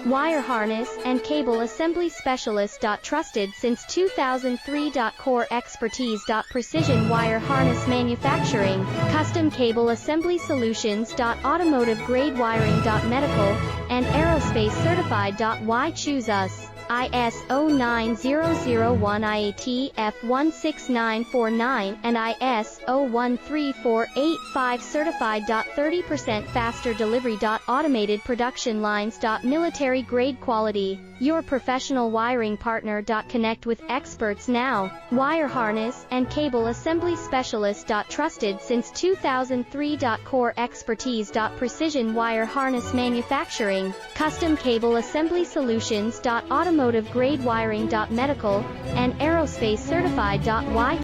Wire harness and cable assembly specialist. Trusted since 2003. Core expertise. Precision wire harness manufacturing, custom cable assembly solutions. Automotive grade wiring. Medical and aerospace certified. Why choose us? ISO 9001 IATF 16949 and ISO 13485 certified. 30% faster delivery. Automated production lines. Military grade quality. Your professional wiring partner. Connect with experts now. Wire harness and cable assembly specialist. Trusted since 2003. Core expertise. Precision wire harness manufacturing, custom cable assembly solutions. Automotive grade wiring. Medical and aerospace certified. Why